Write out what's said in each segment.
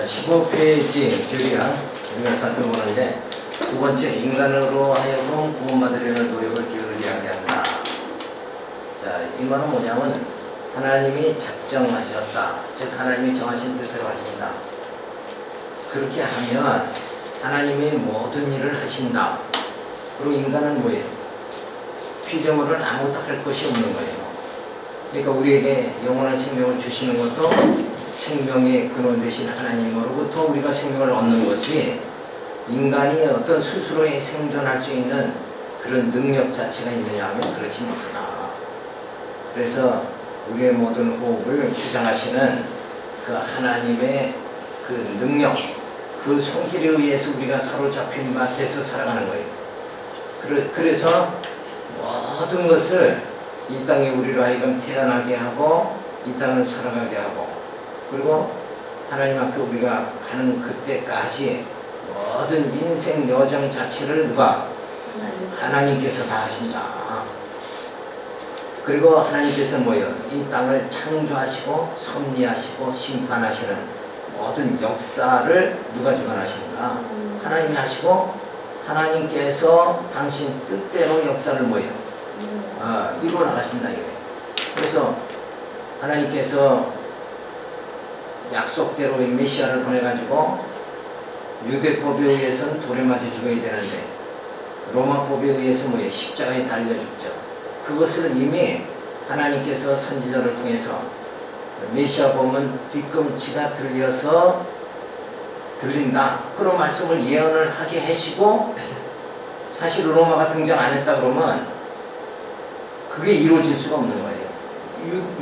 15페이지 교리학 우리가 살펴보는데 두 번째, 인간으로 하여금 구원받으려는 노력을 게을리하게 한다. 자, 이 말은 뭐냐면 하나님이 작정하셨다. 즉 하나님이 정하신 뜻대로 하신다. 그렇게 하면 하나님이 모든 일을 하신다. 그리고 인간은 뭐예요? 피조물은 아무것도 할 것이 없는 거예요. 그러니까 우리에게 영원한 생명을 주시는 것도 생명의 근원 되신 하나님으로부터 우리가 생명을 얻는 거지, 인간이 어떤 스스로의 생존할 수 있는 그런 능력 자체가 있느냐 하면 그렇지 못하다. 그래서 우리의 모든 호흡을 주장하시는 그 하나님의 그 능력, 그 손길에 의해서 우리가 사로잡힌 밭에서 살아가는 거예요. 그래서 모든 것을 이 땅에 우리로 하여금 태어나게 하고 이 땅을 살아가게 하고, 그리고 하나님 앞에 우리가 가는 그때까지 모든 인생 여정 자체를 누가? 하나님께서 다 하신다. 그리고 하나님께서 뭐예요? 이 땅을 창조하시고 섭리하시고 심판하시는 모든 역사를 누가 주관하시는가? 하나님이 하시고 하나님께서 당신 뜻대로 역사를 뭐예요? 이루어 나가신다 이거예요. 그래서 하나님께서 약속대로 메시아를 보내가지고 유대법에 의해서는 돌에 맞아 죽어야 되는데 로마법에 의해서 뭐예요? 십자가에 달려 죽죠. 그것을 이미 하나님께서 선지자를 통해서 메시아 보면 뒤꿈치가 들려서 들린다, 그런 말씀을 예언을 하게 하시고, 사실 로마가 등장 안 했다 그러면 그게 이루어질 수가 없는 거예요.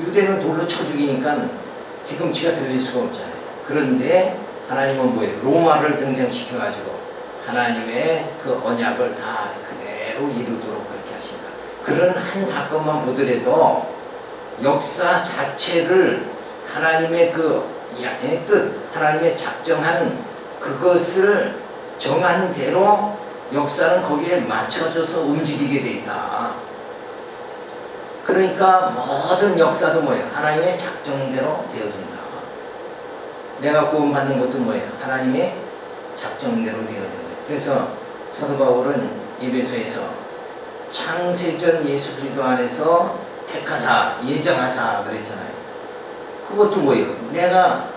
유대는 돌로 쳐 죽이니까 뒤꿈치가 들릴 수가 없잖아요. 그런데 하나님은 뭐예요? 로마를 등장시켜가지고 하나님의 그 언약을 다 그대로 이루도록 그렇게 하신다. 그런 한 사건만 보더라도 역사 자체를 하나님의 그 뜻, 하나님의 작정한 그것을 정한 대로 역사는 거기에 맞춰져서 움직이게 돼 있다. 그러니까 모든 역사도 뭐예요? 하나님의 작정대로 되어진다. 내가 구원받는 것도 뭐예요? 하나님의 작정대로 되어진 거예요. 그래서 사도 바울은 에베소에서 창세전 예수 그리스도 안에서 택하사 예정하사 그랬잖아요. 그것도 뭐예요? 내가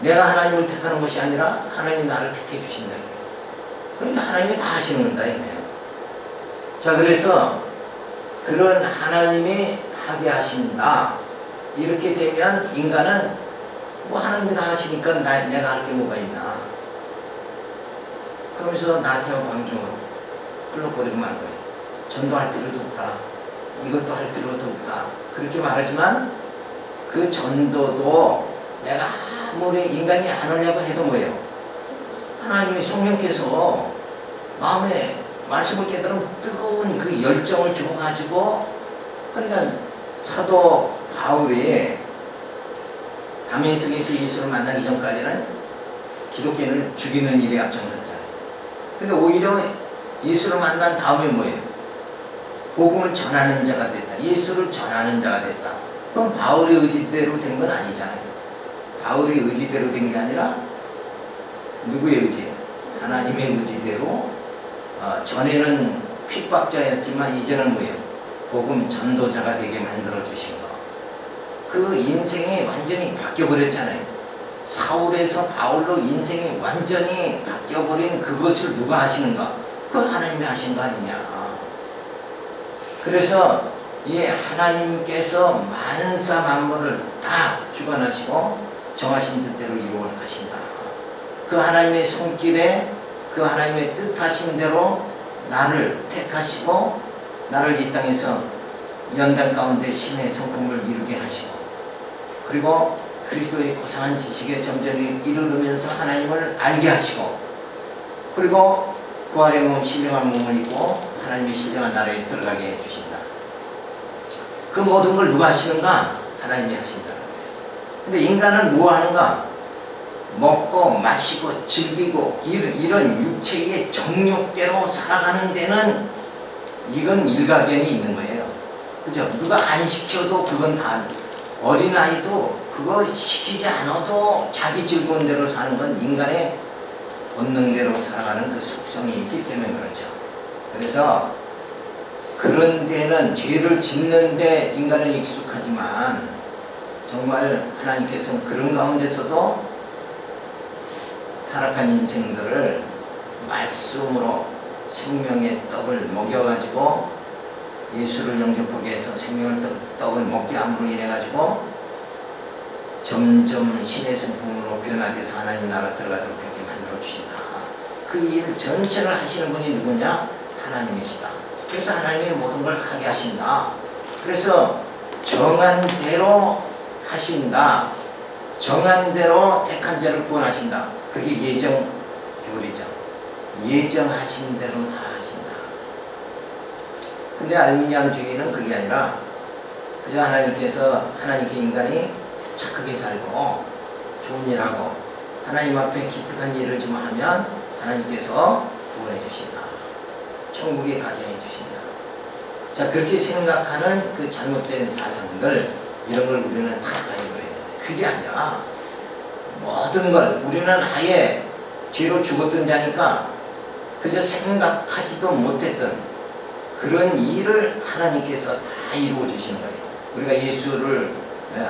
하나님을 택하는 것이 아니라 하나님이 나를 택해 주신다 이거예요. 그러니까 하나님이 다 하시는 건다 이거예요. 자, 그래서 그런 하나님이 하게 하신다. 이렇게 되면 인간은 뭐 하나님이 다 하시니까 내가 할 게 뭐가 있나. 그러면서 나태와 방종으로 흘러버리고 말 거예요. 전도할 필요도 없다. 이것도 할 필요도 없다. 그렇게 말하지만 그 전도도 내가 아무리 인간이 안 하려고 해도 뭐예요? 하나님의 성령께서 마음에 말씀을 깨달으면 뜨거운 그 열정을 주어가지고, 그러니까 사도 바울이 다메섹에서 예수를 만나기 전까지는 기독교인을 죽이는 일에 앞장섰잖아요. 근데 오히려 예수를 만난 다음에 뭐예요? 복음을 전하는 자가 됐다. 예수를 전하는 자가 됐다. 그건 바울의 의지대로 된 건 아니잖아요. 바울의 의지대로 된 게 아니라 누구의 의지예요? 하나님의 의지대로. 전에는 핍박자였지만 이제는 뭐예요? 복음 전도자가 되게 만들어 주신 거. 그 인생이 완전히 바뀌어버렸잖아요. 사울에서 바울로 인생이 완전히 바뀌어버린 그것을 누가 하시는가? 그 하나님이 하신 거 아니냐. 그래서 이 하나님께서 만사 만물을 다 주관하시고 정하신 뜻대로 이루어 가신다. 그 하나님의 손길에 그 하나님의 뜻하신 대로 나를 택하시고 나를 이 땅에서 연단 가운데 신의 성품을 이루게 하시고, 그리고 그리스도의 고상한 지식에 점점 이르르면서 하나님을 알게 하시고, 그리고 부활의 몸, 신령한 몸을 입고 하나님의 신령한 나라에 들어가게 해주신다. 그 모든 걸 누가 하시는가? 하나님이 하신다. 근데 인간은 뭐 하는가? 먹고 마시고 즐기고 이런 육체의 정욕대로 살아가는 데는 이건 일가견이 있는 거예요. 그죠? 누가 안 시켜도 그건 다 어린아이도 그거 시키지 않아도 자기 즐거운 대로 사는 건 인간의 본능대로 살아가는 그 속성이 있기 때문에 그렇죠. 그래서 그런 데는 죄를 짓는데 인간은 익숙하지만 정말 하나님께서는 그런 가운데서도 타락한 인생들을 말씀으로 생명의 떡을 먹여가지고 예수를 영접하게 해서 생명의 떡을 먹게 함으로 인해가지고 점점 신의 성품으로 변화돼서 하나님 나라 들어가도록 그렇게 만들어주신다. 그 일 전체를 하시는 분이 누구냐? 하나님이시다. 그래서 하나님이 모든 걸 하게 하신다. 그래서 정한 대로 하신다. 정한 대로 택한 자를 구원하신다. 그게 예정 교리죠. 예정하신 대로 다 하신다. 근데 알미니안주의는 그게 아니라 그저 하나님께 인간이 착하게 살고 좋은 일하고 하나님 앞에 기특한 일을 좀 하면 하나님께서 구원해 주신다. 천국에 가게 해 주신다. 자, 그렇게 생각하는 그 잘못된 사상들, 이런 걸 우리는 타락해버려야 돼. 그게 아니라 모든 걸 우리는 아예 죄로 죽었던 자니까 그저 생각하지도 못했던 그런 일을 하나님께서 다 이루어 주시는 거예요. 우리가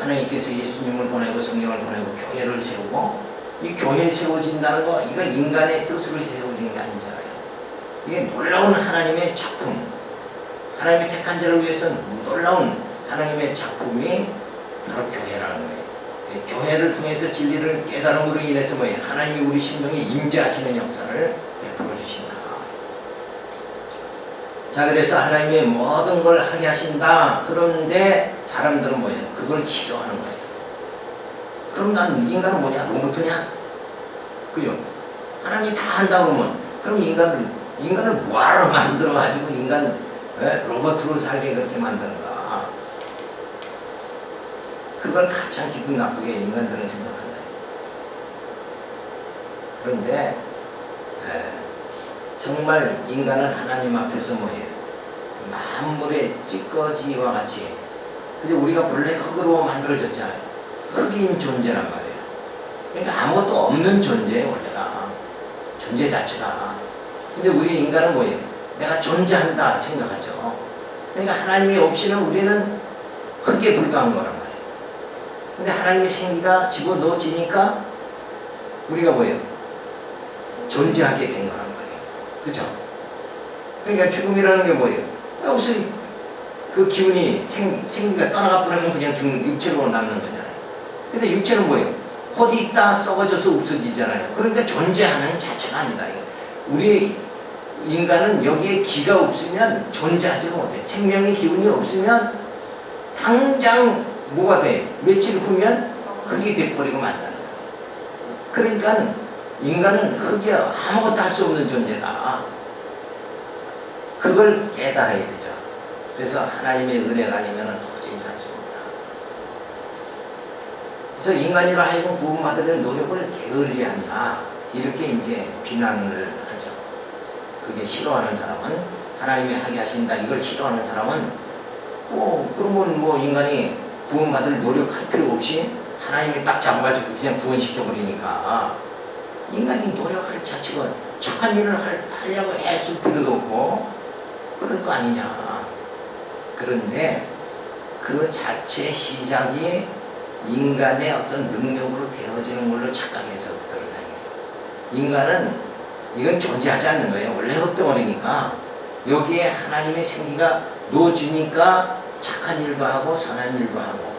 하나님께서 예수님을 보내고 성령을 보내고 교회를 세우고, 이 교회 세워진다는 거, 이건 인간의 뜻으로 세워진 게 아니잖아요. 이게 놀라운 하나님의 작품, 하나님의 택한 자를 위해서 놀라운 하나님의 작품이 바로 교회라는 거예요. 교회를 통해서 진리를 깨달음으로 인해서 뭐예요? 하나님이 우리 심령에 임재하시는 역사를 베풀어 주신다. 자, 그래서 하나님의 모든 걸 하게 하신다. 그런데 사람들은 뭐예요? 그걸 싫어하는 거예요. 그럼 난 인간은 뭐냐? 로봇이냐? 그죠? 하나님이 다 한다고 그러면 그럼 인간을 뭐하러 만들어가지고 로봇으로 살게 그렇게 만드는가? 그걸 가장 기분 나쁘게 인간들은 생각한다. 그런데 정말 인간은 하나님 앞에서 뭐예요? 만물의 찌꺼기와 같이, 그죠? 우리가 본래 흙으로 만들어졌잖아요. 흙인 존재란 말이에요. 그러니까 아무것도 없는 존재예요, 원래가. 존재 자체가. 근데 우리 인간은 뭐예요? 내가 존재한다 생각하죠. 그러니까 하나님이 없이는 우리는 흙에 불과한 거란 말이에요. 근데 하나님의 생기가 집어넣어지니까 우리가 뭐예요? 존재하게 된 거란 말이에요. 그죠? 그러니까 죽음이라는 게 뭐예요? 여기서 그 기운이 생기가 떠나가 버리면 그냥 육체로 남는 거잖아요. 근데 육체는 뭐예요? 어디 있다 썩어져서 없어지잖아요. 그러니까 존재하는 자체가 아니다. 우리 인간은 여기에 기가 없으면 존재하지 못해. 생명의 기운이 없으면 당장 뭐가 돼? 며칠 후면 흙이 돼버리고 만다는 거예요. 그러니까 인간은 흙이 아무것도 할 수 없는 존재다. 그걸 깨달아야 되죠. 그래서 하나님의 은혜가 아니면 도저히 살 수 없다. 그래서 인간으로 하여금 구원받으려는 노력을 게을리한다. 이렇게 이제 비난을 하죠. 그게 싫어하는 사람은, 하나님이 하게 하신다 이걸 싫어하는 사람은 그러면 인간이 구원받을 노력할 필요 없이 하나님이 딱 잡아가지고 그냥 구원시켜버리니까 인간이 노력할 자체가 착한 일을 하려고 애쓸 필요도 없고 그럴 거 아니냐. 그런데 그 자체 시작이 인간의 어떤 능력으로 되어지는 걸로 착각해서 그러다. 인간은 이건 존재하지 않는 거예요. 원래 흙덩어리니까 여기에 하나님의 생기가 넣어주니까 착한 일도 하고 선한 일도 하고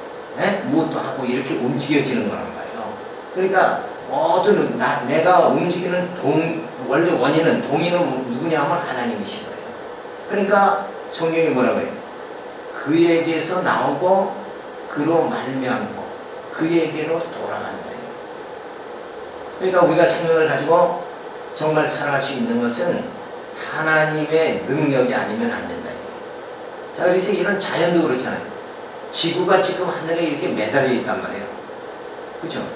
무엇도 하고 이렇게 움직여지는 거란 말이에요. 그러니까 모든 내가 움직이는 원래 원인은 동인은 누구냐면 하나님이신 거예요. 그러니까 성경이 뭐라고 해요? 그에게서 나오고 그로 말미암고 그에게로 돌아간다. 그러니까 우리가 생명을 가지고 정말 살아갈 수 있는 것은 하나님의 능력이 아니면 안 된다. 자, 그래서 이런 자연도 그렇잖아요. 지구가 지금 하늘에 이렇게 매달려 있단 말이에요. 그죠?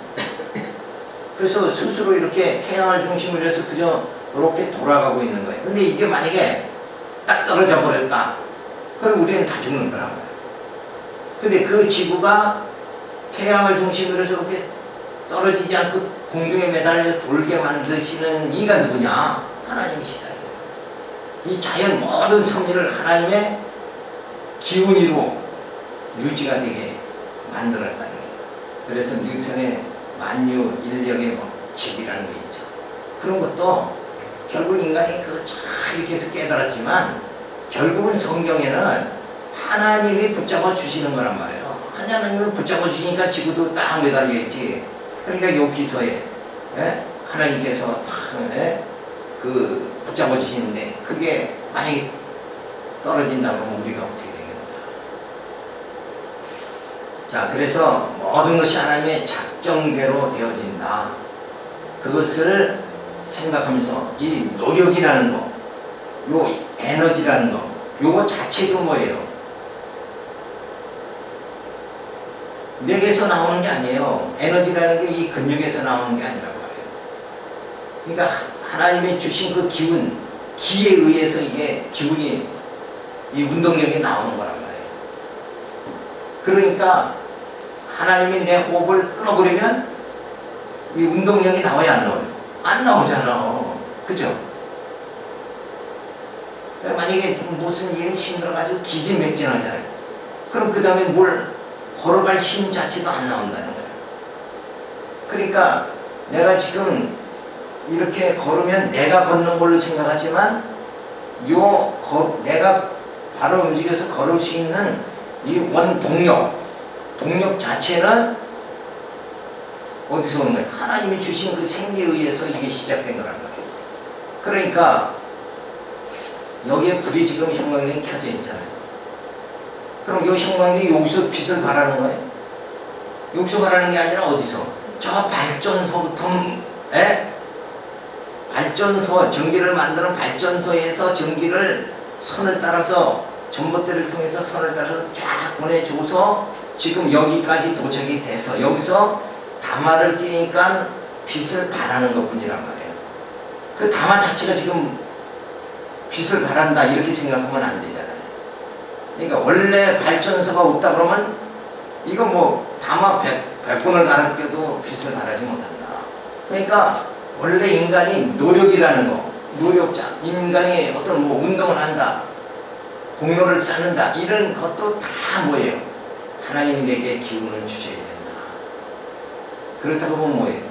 그래서 스스로 이렇게 태양을 중심으로 해서 그저 이렇게 돌아가고 있는 거예요. 근데 이게 만약에 딱 떨어져 버렸다. 그럼 우리는 다 죽는 거란 말이에요. 근데 그 지구가 태양을 중심으로 저렇게 떨어지지 않고 공중에 매달려 돌게 만드시는 이가 누구냐? 하나님이시다. 이 자연 모든 섭리를 하나님의 기운으로 유지가 되게 만들었다. 그래서 뉴턴의 만유 인력의 법칙이라는 게 있죠. 그런 것도 결국 인간이 그거 잘 이렇게 해서 깨달았지만 결국은 성경에는 하나님이 붙잡아 주시는 거란 말이에요. 하나님이 붙잡아 주시니까 지구도 딱 매달려 있지. 그러니까 여기서에 하나님께서 딱 붙잡아 주시는데 그게 만약에 떨어진다 그러면 우리가 어떻게 되겠는가. 자, 그래서 모든 것이 하나님의 작정대로 되어진다. 그것을 생각하면서 이 노력이라는 거, 요 에너지라는 거, 요거 자체도 뭐예요? 뇌에서 나오는 게 아니에요. 에너지라는 게 이 근육에서 나오는 게 아니란 말이에요. 그러니까 하나님이 주신 그 기운, 기에 의해서 이게 기운이, 이 운동력이 나오는 거란 말이에요. 그러니까 하나님이 내 호흡을 끊어버리면 이 운동력이 나와야 안 나와요? 안 나오잖아. 그죠? 만약에 무슨 일이 힘들어가지고 기진맥진하잖아요. 그럼 그 다음에 뭘 걸어갈 힘 자체도 안 나온다는 거예요. 그러니까 내가 지금 이렇게 걸으면 내가 걷는 걸로 생각하지만 내가 바로 움직여서 걸을 수 있는 이 동력 자체는 어디서 오는 거예요? 하나님이 주신 그 생기에 의해서 이게 시작된 거란 말이에요. 그러니까 여기에 불이 지금 형광등이 켜져 있잖아요. 그럼 이 형광등이 여기서 빛을 발하는 거예요? 여기서 발하는 게 아니라 어디서? 저 발전소부터 발전소, 전기를 만드는 발전소에서 전기를 선을 따라서 전봇대를 통해서 선을 따라서 쫙 보내줘서 지금 여기까지 도착이 돼서 여기서 다마를 끼니까 빛을 발하는 것 뿐이란 말이에요. 그 다마 자체가 지금 빛을 발한다 이렇게 생각하면 안 되잖아요. 그러니까 원래 발전소가 없다 그러면 이거 뭐 다마 100번을 갈아 껴도 빛을 발하지 못한다. 그러니까 원래 인간이 노력이라는 거, 노력자, 인간이 어떤 뭐 운동을 한다, 공로를 쌓는다 이런 것도 다 뭐예요? 하나님이 내게 기운을 주셔야 된다. 그렇다고 보면 뭐예요?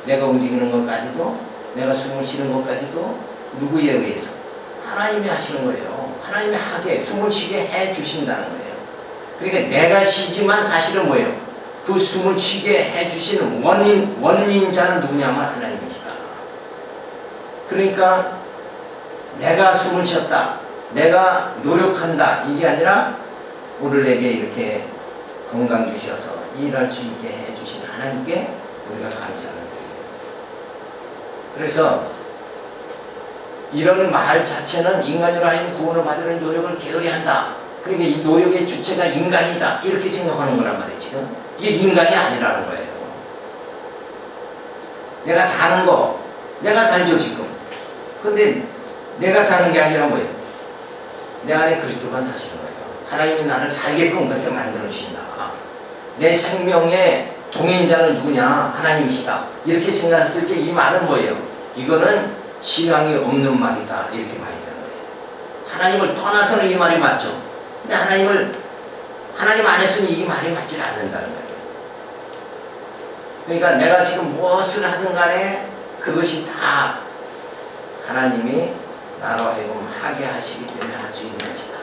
내가 움직이는 것까지도, 내가 숨을 쉬는 것까지도 누구에 의해서? 하나님이 하시는 거예요. 하나님이 하게, 숨을 쉬게 해 주신다는 거예요. 그러니까 내가 쉬지만 사실은 뭐예요? 그 숨을 쉬게 해 주시는 원인자는 누구냐면 하나님이시다. 그러니까 내가 숨을 쉬었다, 내가 노력한다 이게 아니라 오늘 내게 이렇게 건강 주셔서 일할 수 있게 해주신 하나님께 우리가 감사를 드립니다. 그래서 이런 말 자체는 인간으로 하여금 구원을 받으려는 노력을 게으리한다. 그러니까 이 노력의 주체가 인간이다 이렇게 생각하는 거란 말이에요. 지금 이게 인간이 아니라는 거예요. 내가 사는 거, 내가 살죠 지금. 근데 내가 사는 게 아니라 뭐예요? 내 안에 그리스도가 사시는 거예요. 하나님이 나를 살게끔 그렇게 만들어 주신다. 내 생명의 동행자는 누구냐? 하나님이시다. 이렇게 생각했을 때 이 말은 뭐예요? 이거는 신앙이 없는 말이다. 이렇게 말이 되는 거예요. 하나님을 떠나서는 이 말이 맞죠. 근데 하나님 안에서는 이 말이 맞지 않는다는 거예요. 그러니까 내가 지금 무엇을 하든 간에 그것이 다 하나님이 나로 하여금 하게 하시기 때문에 할 수 있는 것이다.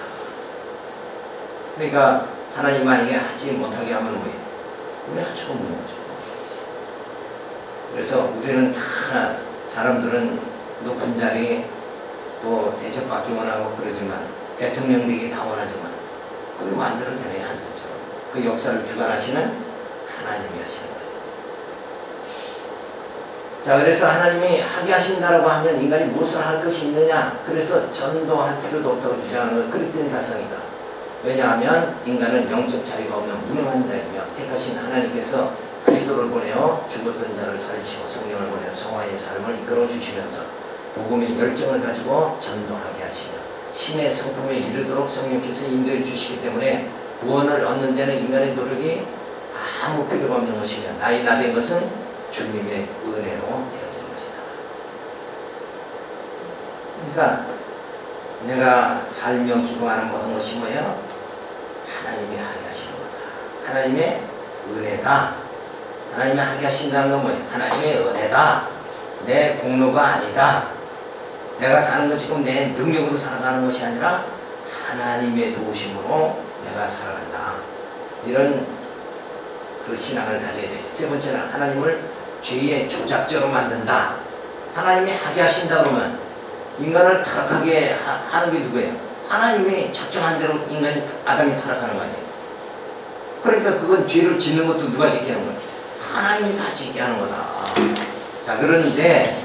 그러니까 하나님 만약에 하지 못하게 하면 뭐예요? 우리 할 수가 없는 거죠. 그래서 우리는 다 사람들은 높은 자리 또 대접받기 원하고 그러지만 대통령 되기 다 원하지만 그걸 만들어내야 하는 거죠. 그 역사를 주관하시는 하나님이 하시는 거죠. 자, 그래서 하나님이 하게 하신다라고 하면 인간이 무엇을 할 것이 있느냐? 그래서 전도할 필요도 없다고 주장하는 건 그릇된 사상이다. 왜냐하면 인간은 영적 자유가 없는 무능한 자이며 택하신 하나님께서 그리스도를 보내어 죽었던 자를 살리시고 성령을 보내어 성화의 삶을 이끌어 주시면서 복음의 열정을 가지고 전도하게 하시며 신의 성품에 이르도록 성령께서 인도해 주시기 때문에 구원을 얻는 데는 인간의 노력이 아무 필요가 없는 것이며 나이 나된 것은 주님의 은혜로 되어진 것이다. 그러니까 내가 살며 기도하는 모든 것이 뭐예요? 하나님이 하게 하시는 거다. 하나님의 은혜다. 하나님이 하게 하신다는 건 뭐예요? 하나님의 은혜다. 내 공로가 아니다. 내가 사는 건 지금 내 능력으로 살아가는 것이 아니라 하나님의 도우심으로 내가 살아간다. 이런 그 신앙을 가져야 돼. 세 번째는 하나님을 죄의 조작자로 만든다. 하나님이 하게 하신다 그러면 인간을 타락하게 하는 게 누구예요? 하나님이 작정한 대로 아담이 타락하는 거 아니에요. 그러니까 그건 죄를 짓는 것도 누가 짓게 하는 거예요? 하나님이 다 짓게 하는 거다. 자, 그런데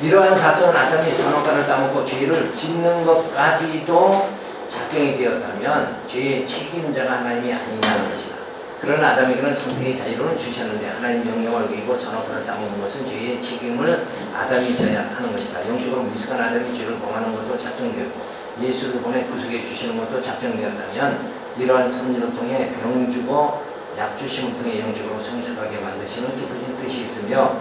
이러한 사건 아담이 선악과를 따먹고 죄를 짓는 것까지도 작정이 되었다면 죄의 책임자가 하나님이 아니냐는 것이다. 그러나 아담에게는 선택의 자유를 주셨는데 하나님 명령을 어기고 선악과를 따먹는 것은 죄의 책임을 아담이 져야 하는 것이다. 영적으로 미숙한 아담이 죄를 범하는 것도 작정되었고 예수를 보내 구속해 주시는 것도 작정되었다면 이러한 섭리를 통해 병 주고 약 주심을 통해 영적으로 성숙하게 만드시는 깊으신 뜻이 있으며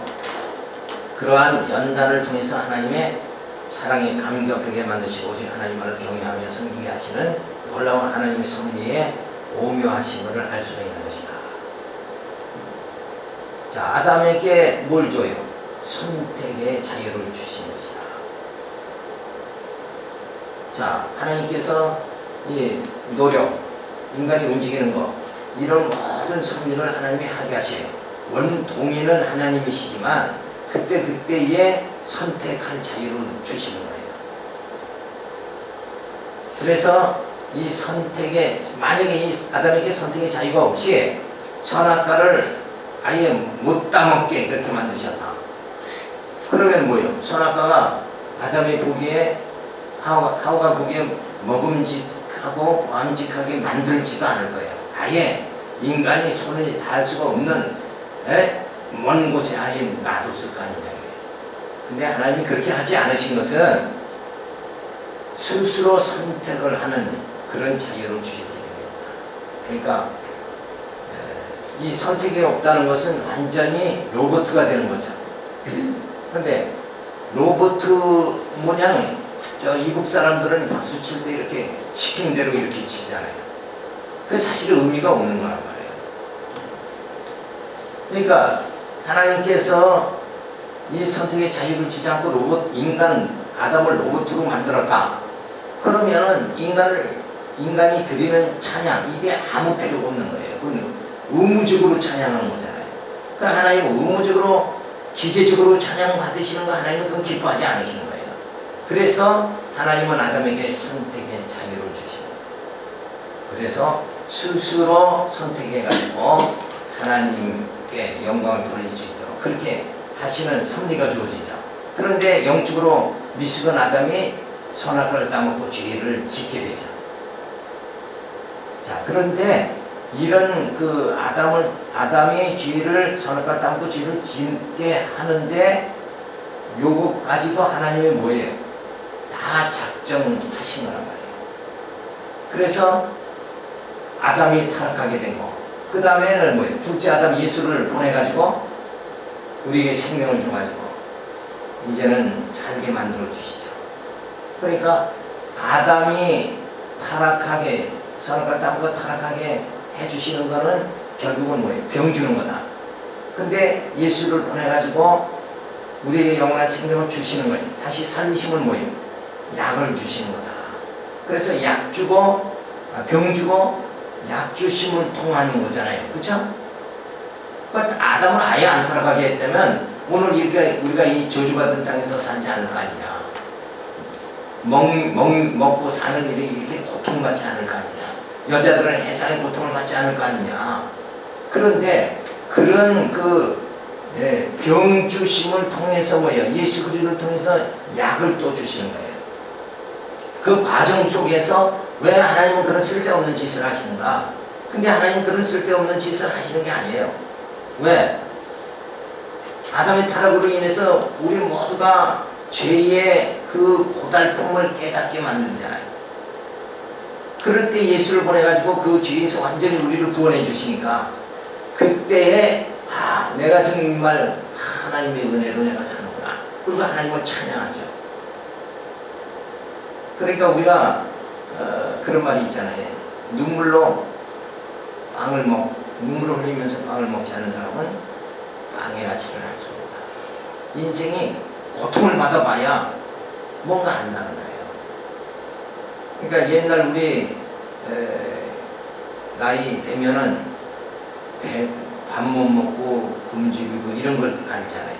그러한 연단을 통해서 하나님의 사랑에 감격하게 만드시고 오직 하나님만을 경외하며 섬기게 하시는 놀라운 하나님의 섭리의 오묘하심을 알 수가 있는 것이다. 자, 아담에게 뭘 줘요? 선택의 자유를 주신 것이다. 자, 하나님께서 이 노력, 인간이 움직이는 것, 이런 모든 섭리를 하나님이 하게 하셔요. 원동의는 하나님이시지만 그때그때에 선택할 자유를 주시는 거예요. 그래서 이 선택에, 만약에 이 아담에게 선택의 자유가 없이 선악과를 아예 못 따먹게 그렇게 만드셨다. 그러면 뭐예요? 선악과가 아담이 보기에, 하와가 보기에 먹음직하고 보암직하게 만들지도 않을 거예요. 아예 인간이 손을 닿을 수가 없는 먼 곳에 아예 놔뒀을 거 아니냐. 근데 하나님이 그렇게 하지 않으신 것은 스스로 선택을 하는 그런 자유를 주셨기 때문이다. 그러니까 이 선택이 없다는 것은 완전히 로봇가 되는 거죠. 그런데 로봇 모양 저 이국 사람들은 박수 칠 때 이렇게 시킨 대로 이렇게 치잖아요. 그게 사실 의미가 없는 거란 말이에요. 그러니까 하나님께서 이 선택의 자유를 주지 않고 아담을 로봇으로 만들었다. 그러면은 인간이 드리는 찬양, 이게 아무 필요가 없는 거예요. 그건 의무적으로 찬양하는 거잖아요. 그러니까 하나님은 의무적으로, 기계적으로 찬양 받으시는 거 하나님은 그건 기뻐하지 않으시는 거예요. 그래서 하나님은 아담에게 선택의 자유를 주십니다. 그래서 스스로 선택해가지고 하나님께 영광을 돌릴 수 있도록 그렇게 하시는 섭리가 주어지죠. 그런데 영적으로 미숙한 아담이 선악과를 따먹고 죄를 짓게 되죠. 자, 그런데 이런 그 아담이 죄를 선악과를 따먹고 죄를 짓게 하는데 요거까지도 하나님이 뭐예요? 다 작정하신 거란 말이에요. 그래서 아담이 타락하게 되고 그 다음에는 뭐예요? 둘째 아담 예수를 보내가지고 우리에게 생명을 줘가지고 이제는 살게 만들어 주시죠. 그러니까 아담이 타락하게, 선악과 따먹고 타락하게 해주시는 거는 결국은 뭐예요? 병 주는 거다. 근데 예수를 보내가지고 우리에게 영원한 생명을 주시는 거예요. 다시 살리심은 뭐예요? 약을 주시는 거다. 그래서 약 주고, 병 주고, 약 주심을 통하는 거잖아요. 그쵸? 그러니까 아담을 아예 안 타락하게 했다면 오늘 이렇게 우리가 이 저주받은 땅에서 살지 않을 거 아니냐. 먹고 사는 일이 이렇게 고통받지 않을 거 아니냐. 여자들은 해산의 고통을 받지 않을 거 아니냐. 그런데 그런 병 주심을 통해서 뭐예요? 예수 그리스도를 통해서 약을 또 주시는 거예요. 그 과정 속에서 왜 하나님은 그런 쓸데없는 짓을 하시는가? 근데 하나님은 그런 쓸데없는 짓을 하시는 게 아니에요. 왜? 아담의 타락으로 인해서 우리 모두가 죄의 그 고달픔을 깨닫게 만들잖아요. 그럴 때 예수를 보내가지고 그 죄에서 완전히 우리를 구원해 주시니까 그때에 내가 정말 하나님의 은혜로 내가 사는구나. 그리고 하나님을 찬양하죠. 그러니까 우리가 그런 말이 있잖아요. 눈물로 눈물을 흘리면서 빵을 먹지 않는 사람은 빵의 가치를 알 수 없다. 인생이 고통을 받아봐야 뭔가 안다는 거예요. 그러니까 옛날 우리 나이 되면은 밥 못 먹고 굶주리고 이런 걸 알잖아요.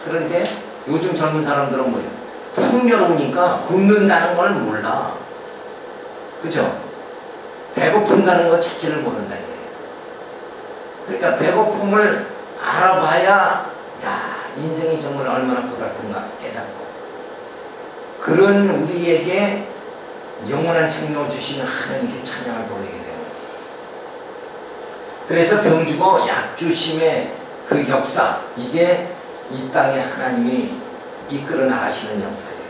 그런데 요즘 젊은 사람들은 뭐예요? 풍요로우니까 굶는다는 걸 몰라. 그죠? 배고픈다는 것 자체를 모른다 이거예요. 그러니까 배고픔을 알아봐야 인생이 정말 얼마나 고달픈가 깨닫고, 그런 우리에게 영원한 생명을 주시는 하나님께 찬양을 돌리게 되는 거죠. 그래서 병 주고 약 주심의 그 역사, 이게 이 땅에 하나님이 이끌어 나가시는 역사예요.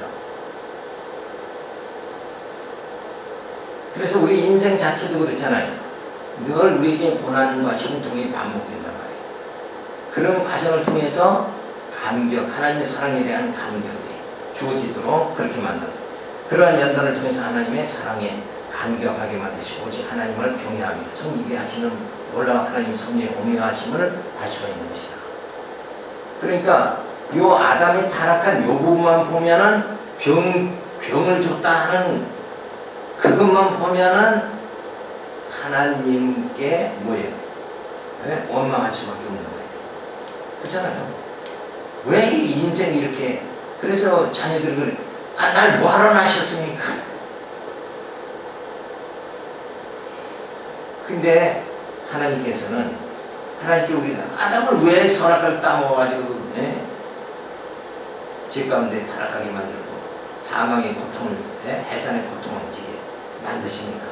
그래서 우리 인생 자체도 그렇잖아요. 늘 우리에게 고난과 형통이 반복된단 말이에요. 그런 과정을 통해서 하나님의 사랑에 대한 감격이 주어지도록 그렇게 만듭니다. 그러한 연단을 통해서 하나님의 사랑에 감격하게 만드시고 오직 하나님을 경외하며 섬기게 하시는 놀라운 하나님 섭리의 오묘하심을 알 수가 있는 것이다. 그러니까 요 아담이 타락한 요 부분만 보면은 병을 줬다 하는 그것만 보면은 하나님께 뭐예요? 원망할 수밖에 없는 거예요. 그렇잖아요. 왜 이 인생이 이렇게, 그래서 자녀들이 그래, 날 뭐하러 낳으셨습니까? 근데 하나님께 우리가 아담을 왜 선악과를 따먹어가지고 죄 가운데 타락하게 만들고 사망의 고통을, 해산의 고통을 지게 만드십니까?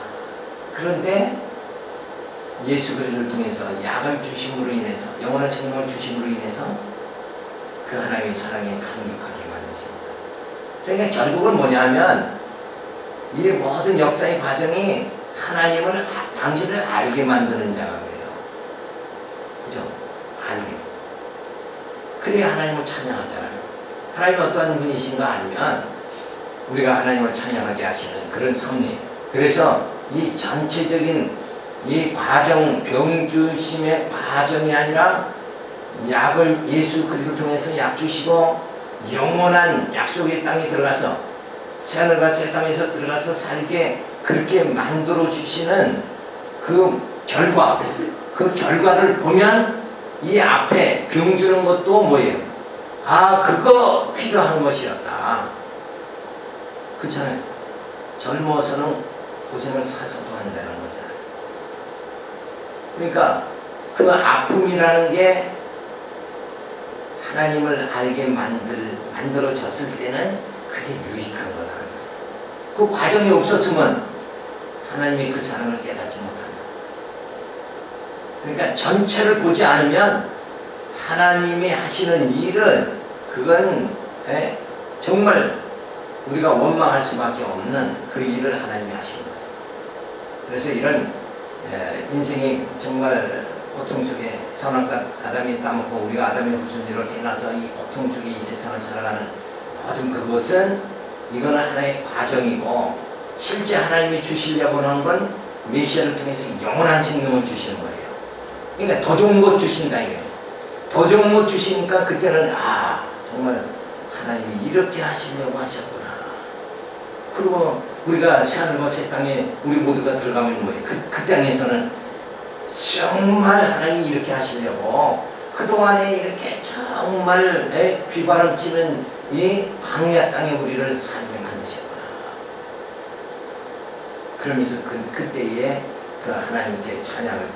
그런데 예수 그리스도를 통해서 약을 주심으로 인해서, 영원한 생명을 주심으로 인해서 그 하나님의 사랑에 감격하게 만드십니다. 그러니까 결국은 뭐냐면 이 모든 역사의 과정이 하나님을, 당신을 알게 만드는 작업이에요. 그죠? 알게. 그래야 하나님을 찬양하잖아요. 하나님이 어떠한 분이신가 알면 우리가 하나님을 찬양하게 하시는 그런 섭리. 그래서 이 전체적인 이 과정, 병주심의 과정이 아니라 약을, 예수 그리스도를 통해서 약 주시고 영원한 약속의 땅에 들어가서 새하늘과 새 땅에서 들어가서 살게 그렇게 만들어 주시는 그 결과를 보면 이 앞에 병 주는 것도 뭐예요? 그거 필요한 것이었다. 그렇잖아요. 젊어서는 고생을 사서도 한다는 거잖아요. 그러니까 그 아픔이라는 게 하나님을 알게 만들어졌을 때는 그게 유익한 거다. 그 과정이 없었으면 하나님이 그 사랑을 깨닫지 못한다. 그러니까 전체를 보지 않으면 하나님이 하시는 일은 그건 정말 우리가 원망할 수밖에 없는 그 일을 하나님이 하시는 거죠. 그래서 이런 인생이 정말 고통 속에 선악과 아담이 따먹고 우리가 아담의 후손으로 태어나서 이 고통 속에 이 세상을 살아가는 모든 그것은 이거는 하나의 과정이고, 실제 하나님이 주시려고 하는 건 메시아를 통해서 영원한 생명을 주시는 거예요. 그러니까 더 좋은 것 주신다 이거예요. 더 좋은 것 주시니까 그때는 정말 하나님이 이렇게 하시려고 하셨구나. 그리고 우리가 새하늘과 새 땅에 우리 모두가 들어가면 뭐예요? 그 땅에서는 정말 하나님이 이렇게 하시려고 그동안에 이렇게 정말 비바람 치는 이 광야 땅에 우리를 살게 만드셨구나. 그러면서 그때에 그 하나님께 찬양을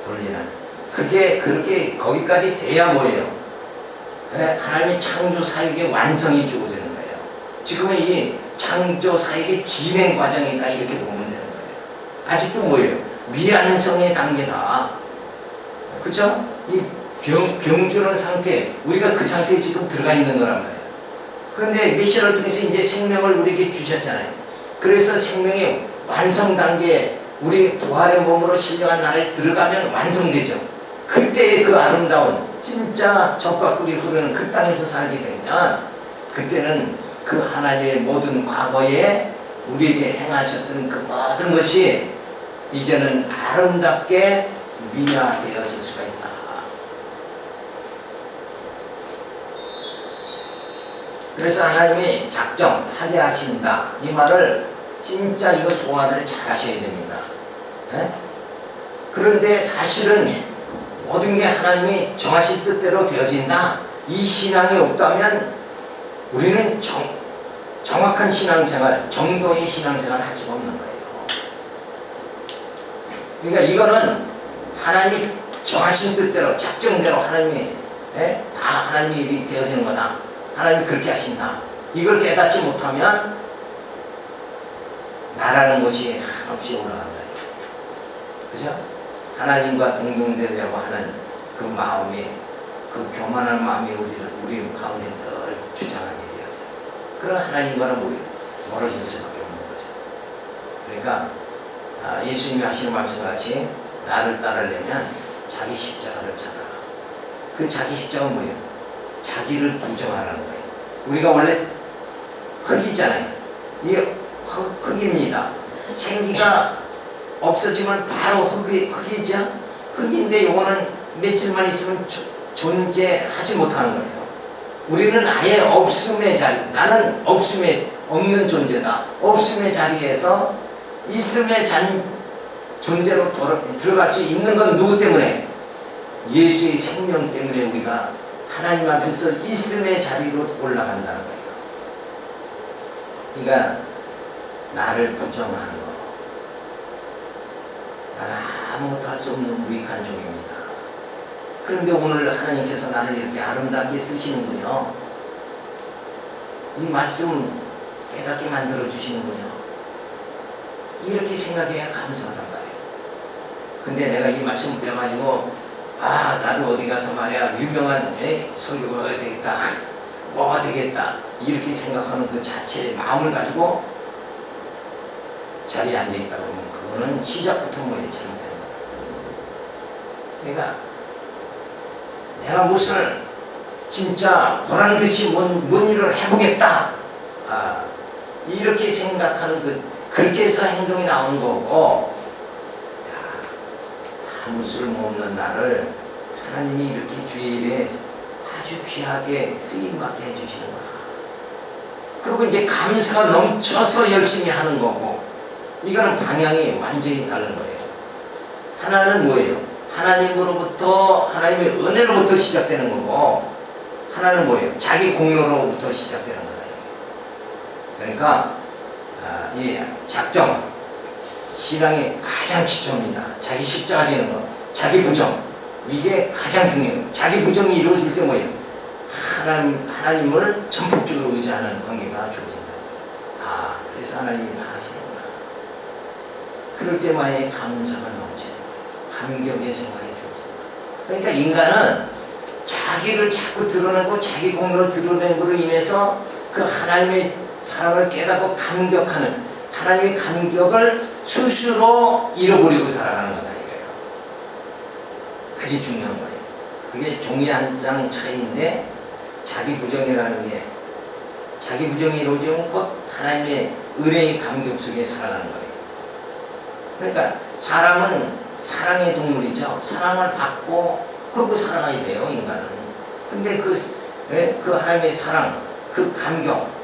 돌리는 그게 그렇게 거기까지 돼야 뭐예요? 하나님의 창조 사역의 완성이 주어지는 거예요. 지금의 이 창조 사역의 진행 과정이다 이렇게 보면 되는 거예요. 아직도 뭐예요? 미완성의 단계다. 그렇죠? 이 병주는 상태, 우리가 그 상태에 지금 들어가 있는 거란 말이에요. 그런데 메시아를 통해서 이제 생명을 우리에게 주셨잖아요. 그래서 생명의 완성 단계에 우리 부활의 몸으로 신령한 나라에 들어가면 완성되죠. 그때 그 아름다운 진짜 젖과 꿀이 흐르는 그 땅에서 살게 되면 그때는 그 하나님의 모든 과거에 우리에게 행하셨던 그 모든 것이 이제는 아름답게 미화되어질 수가 있다. 그래서 하나님이 작정하게 하신다. 이 말을 진짜 이거 소화를 잘 하셔야 됩니다. 에? 그런데 사실은 모든 게 하나님이 정하신 뜻대로 되어진다. 이 신앙이 없다면 우리는 정확한 신앙생활, 정도의 신앙생활을 할 수가 없는 거예요. 그러니까 이거는 하나님이 정하신 뜻대로, 작정대로 하나님이 다 하나님의 일이 되어지는 거다. 하나님이 그렇게 하신다. 이걸 깨닫지 못하면 나라는 것이 한없이 올라간다. 그죠? 하나님과 동등되려고 하는 그 마음이, 그 교만한 마음이 우리 가운데 늘 주장하게 되어져. 그런 하나님과는 뭐예요? 멀어질 수밖에 없는 거죠. 그러니까 예수님이 하시는 말씀 같이 나를 따르려면 자기 십자가를 져라. 그 자기 십자가는 뭐예요? 자기를 부정하라는 거예요. 우리가 원래 흙이잖아요. 이게 흙입니다. 생기가 없어지면 바로 흙이죠. 흙인데 요거는 며칠만 있으면 존재하지 못하는 거예요. 우리는 아예 없음의 자리, 나는 없는 존재다. 없음의 자리에서 있음의 존재로 들어갈 수 있는 건 누구 때문에? 예수의 생명 때문에 우리가 하나님 앞에서 있음의 자리로 올라간다는 거예요. 그러니까 나를 부정하는 거, 나는 아무것도 할 수 없는 무익한 종입니다. 그런데 오늘 하나님께서 나를 이렇게 아름답게 쓰시는군요. 이 말씀 깨닫게 만들어 주시는군요. 이렇게 생각해야 감사하단 말이에요. 근데 내가 이 말씀 배워가지고 나도 어디 가서 말이야 유명한 설교가 되겠다, 뭐가 되겠다, 이렇게 생각하는 그 자체의 마음을 가지고 자리에 앉아있다 보면 그거는 시작부터 뭐에 잘못된 거다. 그러니까 내가 무엇을 진짜 보란듯이 뭔 일을 해보겠다, 이렇게 생각하는 그렇게 해서 행동이 나오는 거고, 아무 쓸모없는 나를 하나님이 이렇게 주일에 아주 귀하게 쓰임받게 해주시는 거야. 그리고 이제 감사가 넘쳐서 열심히 하는 거고, 이거는 방향이 완전히 다른 거예요. 하나는 뭐예요? 하나님으로부터, 하나님의 은혜로부터 시작되는 거고, 하나는 뭐예요? 자기 공로로부터 시작되는 거다. 그러니까 이 작정, 신앙의 가장 기초입니다. 자기 십자가 지는 거, 자기 부정, 이게 가장 중요해요. 자기 부정이 이루어질 때 뭐예요? 하나님을 전폭적으로 의지하는 관계가 주어진다. 그래서 하나님이 다 하시는구나. 그럴 때만이 감사가 넘치는 거예요. 감격의 생활이 주어진다. 그러니까 인간은 자기를 자꾸 드러내고 자기 공로를 드러내는 것으로 인해서 그 하나님의 사랑을 깨닫고 감격하는, 하나님의 감격을 스스로 잃어버리고 살아가는 거다 이거예요. 그게 중요한 거예요. 그게 종이 한 장 차이인데, 자기 부정이라는 게, 자기 부정이 이루어지면 곧 하나님의 은혜의 감격 속에 살아가는 거예요. 그러니까 사람은 사랑의 동물이죠. 사랑을 받고 그러고 살아가야 돼요, 인간은. 근데 그 하나님의 사랑, 그 감격,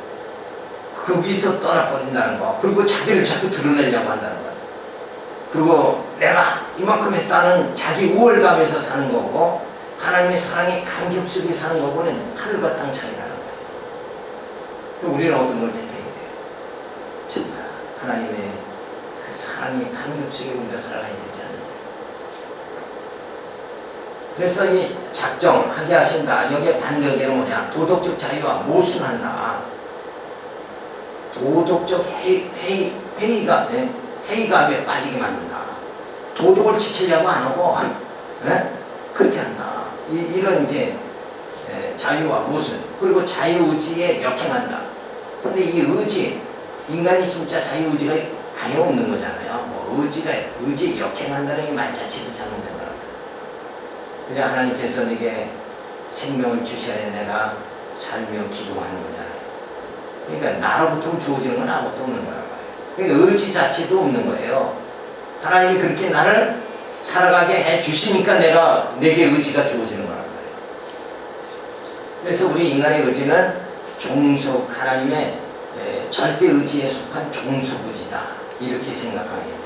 거기서 떠나버린다는 거, 그리고 자기를 자꾸 드러내려고 한다는 거, 그리고 내가 이만큼 했다는 자기 우월감에서 사는 거고, 하나님의 사랑의 감격 속에 사는 거고는 하늘과 땅 차이라는 거예요. 우리는 어떤 걸 택해야 돼요? 정말 하나님의 그 사랑의 감격 속에 우리가 살아가야 되지 않나요? 그래서 이 작정하게 하신다, 여기에 반대되는 뭐냐? 도덕적 자유와 모순한다. 도덕적 회의감에 빠지게 만든다. 도덕을 지키려고 안 하고 그렇게 한다. 이런 이제 자유와 모순, 그리고 자유의지에 역행한다. 근데 이 의지, 인간이 진짜 자유의지가 아예 없는 거잖아요. 뭐 의지 역행한다는 이 말 자체도 잘못된 거라고. 그래서 하나님께서 내게 생명을 주셔야 내가 살며 기도하는 거잖아요. 그러니까 나로부터 주어지는 건 아무것도 없는 거란 말이에요. 그러니까 의지 자체도 없는 거예요. 하나님이 그렇게 나를 살아가게 해 주시니까 내게 의지가 주어지는 거란 말이에요. 그래서 우리 인간의 의지는 하나님의 절대 의지에 속한 종속의지다. 이렇게 생각하게 돼요.